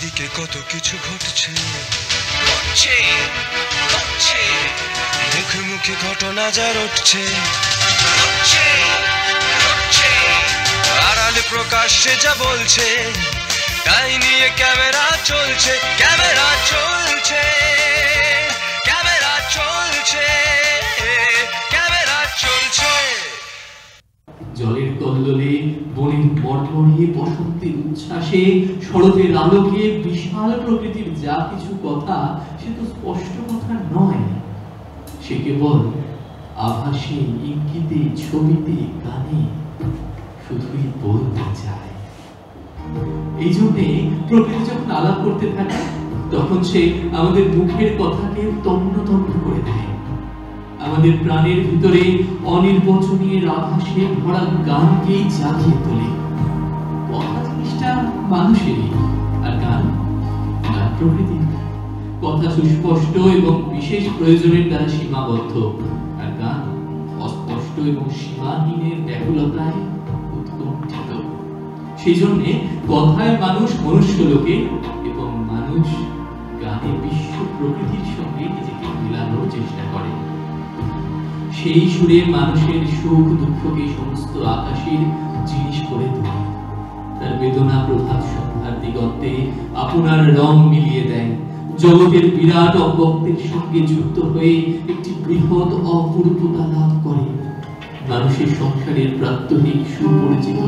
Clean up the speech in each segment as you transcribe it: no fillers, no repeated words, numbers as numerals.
চারিদিকে কত কিছু ঘটছে, মুখে মুখে ঘটনা যা রটছে, আড়ালে প্রকাশ্যে যা বলছে, তাই নিয়ে ক্যামেরা চলছে, ক্যামেরা চলছে, ক্যামেরা চলছে, ক্যামেরা চলছে। জলের কল্লোলে, বনের মটমড়িয়ে, বসন্তের উচ্ছ্বাসে, শরতের আলোকে বিশাল প্রকৃতির যা কিছু কথা, সে তো স্পষ্ট কথা নয়, সে কেবল আভাসে, ইঙ্গিতে, ছবিতে, গানে শুধুই বলতে চায়। এই জন্যে প্রকৃতি যখন আলাপ করতে থাকে, তখন সে আমাদের মুখের কথাকে তন্ন তন্ন করে দেয়, আমাদের প্রাণের ভিতরে অনির্বচনীয় আভাসে ভরা গানকেই জাগিয়ে তোলে। কথা জিনিসটা মানুষেরই, আর গান প্রকৃতির। কথা সুস্পষ্ট এবং বিশেষ প্রয়োজনের দ্বারা সীমাবদ্ধ, আর গান অস্পষ্ট এবং সীমাহীনের ব্যাকুলতায় উৎকণ্ঠিত। সেই জন্যে কথায় মানুষ মনুষ্য লোকে, এবং মানুষ গানে বিশ্ব প্রকৃতির সঙ্গে নিজেকে মিলানোর চেষ্টা করে। সেই সুরে মানুষের সুখ দুঃখকে সমস্ত আকাশের জিনিস করে তোলে, তার বেদনা প্রভাত সন্ধ্যার দিগন্তে আপনার রং মিলিয়ে দেয়, জগতের বিরাট অব্যক্তের সঙ্গে যুক্ত হয়ে একটি বৃহৎ অপূর্বতা লাভ করে। মানুষের সংসারের প্রাত্যহিক সুপরিচিত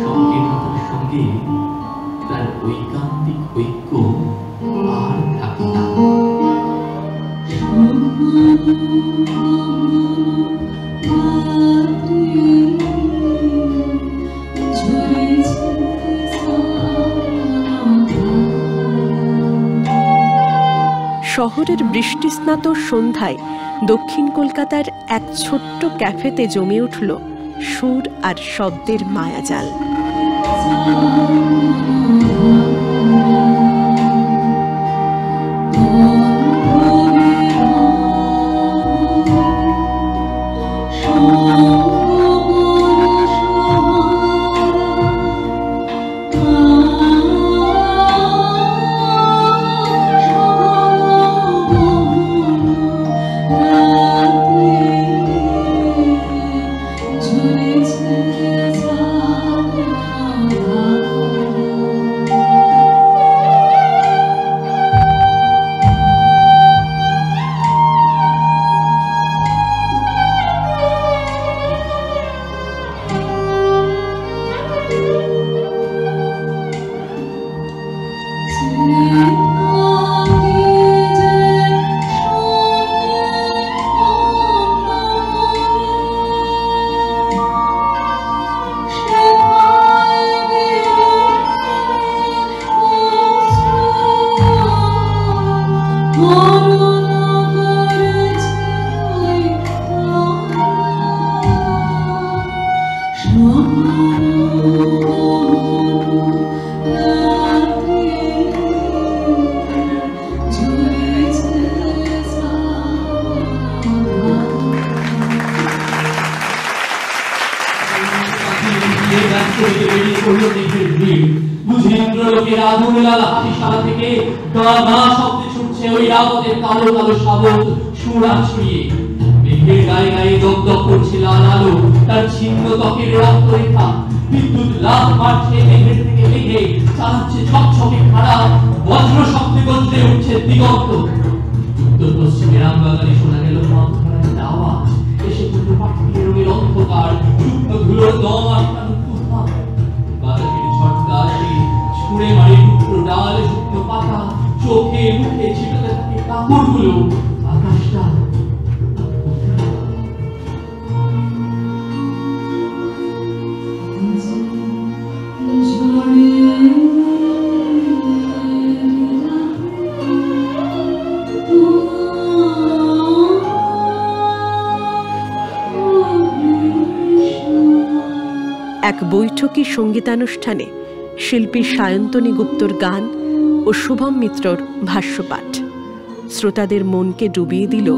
সংকীর্ণতার সঙ্গে তার ঐকান্তিক ঐক্য আর থাকে না। শহরের বৃষ্টিস্নাত সন্ধ্যায় দক্ষিণ কলকাতার এক ছোট্ট ক্যাফেতে জমে উঠল সুর আর শব্দের মায়াজাল। এক বৈঠকি সঙ্গীতানুষ্ঠানে শিল্পী সায়ন্তনী গুপ্তর গান ও শুভম মিত্রর ভাষ্যপাঠ শ্রোতাদের মনকে ডুবিয়ে দিল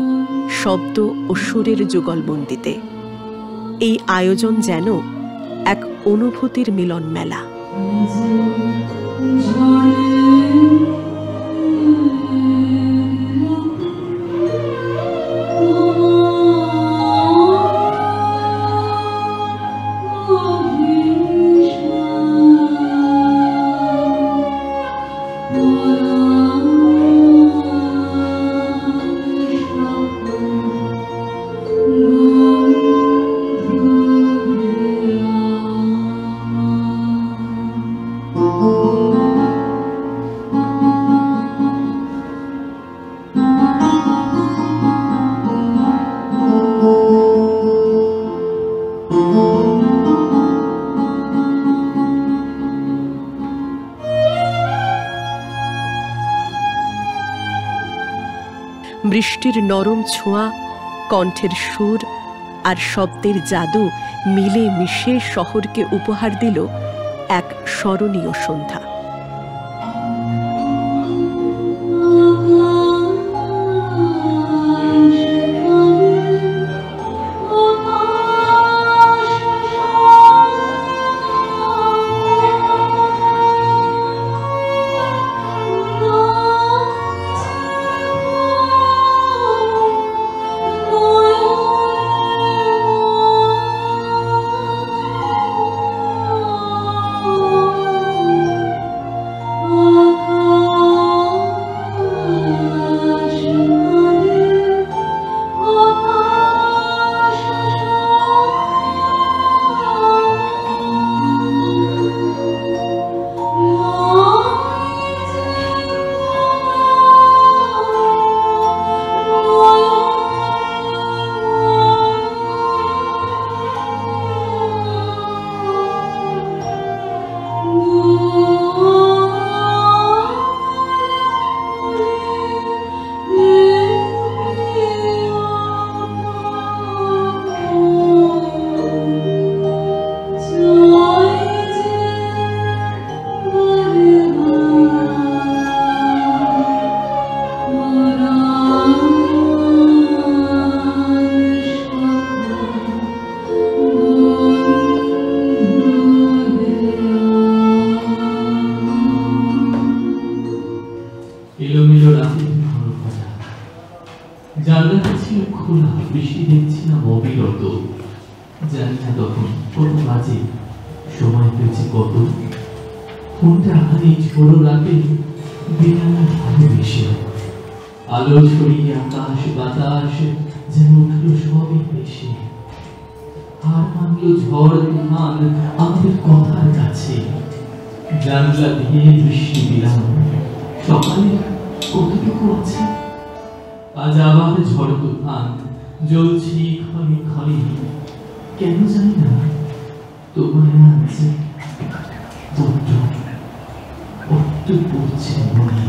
শব্দ ও সুরের যুগলবন্দিতে। এই আয়োজন যেন এক অনুভূতির মিলন মেলা। বৃষ্টির নরম ছোঁয়া, কণ্ঠের সুর আর শব্দের জাদু মিলে মিশে শহরকে উপহার দিল এক স্মরণীয় সন্ধ্যা। জানলাটা ছিল খোলা, বৃষ্টি দেখছিলাম অবিরত। জানি না তখন কত বাজে, সময় হয়েছে কত। ফোনটা এই ঝোড়ো রাতে বেড়ানো ভালোবেসে, আলো ছড়িয়ে আকাশ বাতাস যেন উঠল সবই বেশি। হার মানল ঝড় তুফান আমাদের কথার কাছে। জানলা দিয়ে দৃষ্টি দিলাম, সকালে কতটুকু আছে। আজ আবার ঝড় তুফান জ্বলছি ক্ষণে ক্ষণে, কেন জানি না তোমায় আজ বড্ড বড্ড পড়ছে মনে।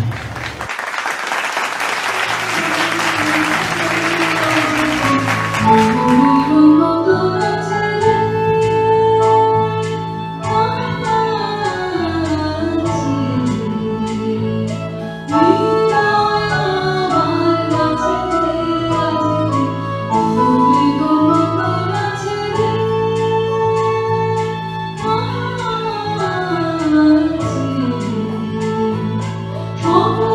Oh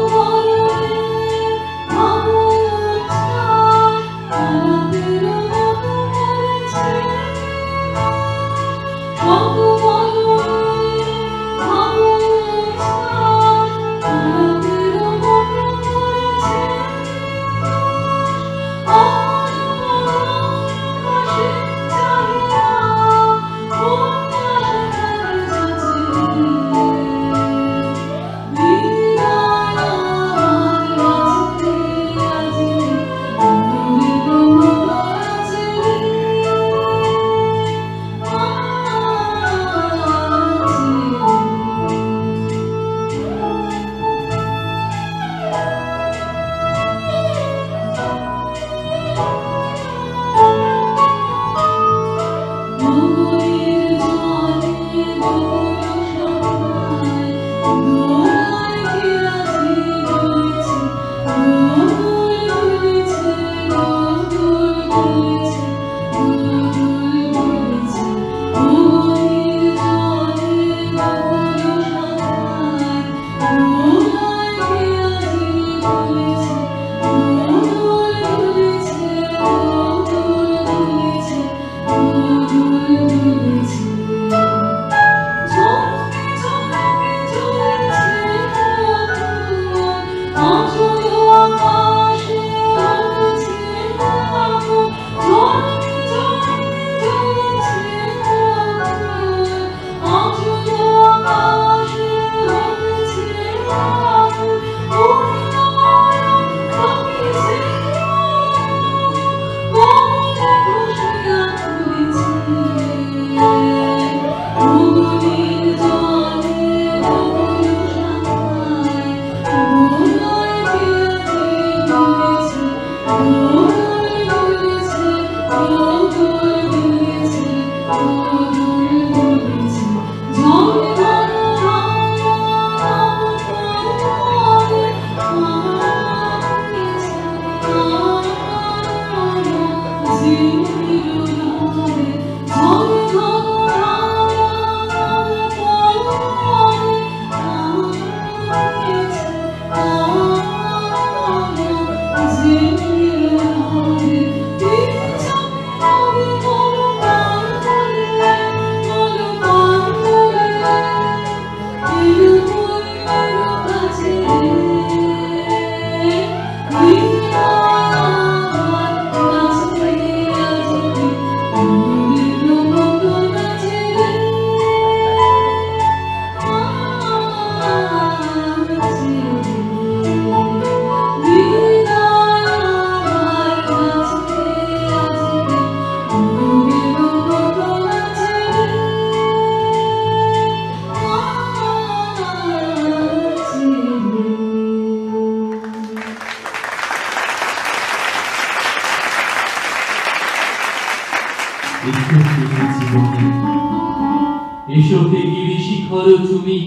এসো হে গিরি শিখর চুমি,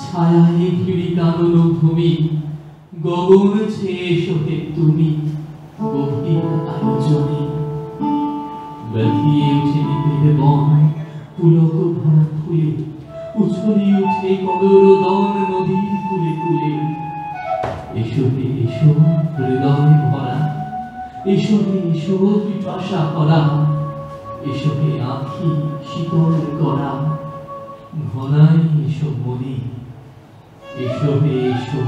ছায়ায় ঘিরি কানন ভূমি, গগন ছেয়ে এসো হে তুমি গভীর আয়োজনে। ব্যথিয়ে উঠে নিবিড় বন, পুলক ভরা ফুলে, উছলি উঠে কদর দন নদীর কুলে কুলে। এসো হে এসো হৃদয় ভরা, এসো হে এসো পিপাসা ভরা, এসো হে আঁখি শীতল করা, ঘনাই এসো মনে। এসো হে এসো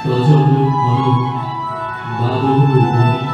সজল ঘন বাদল বনে।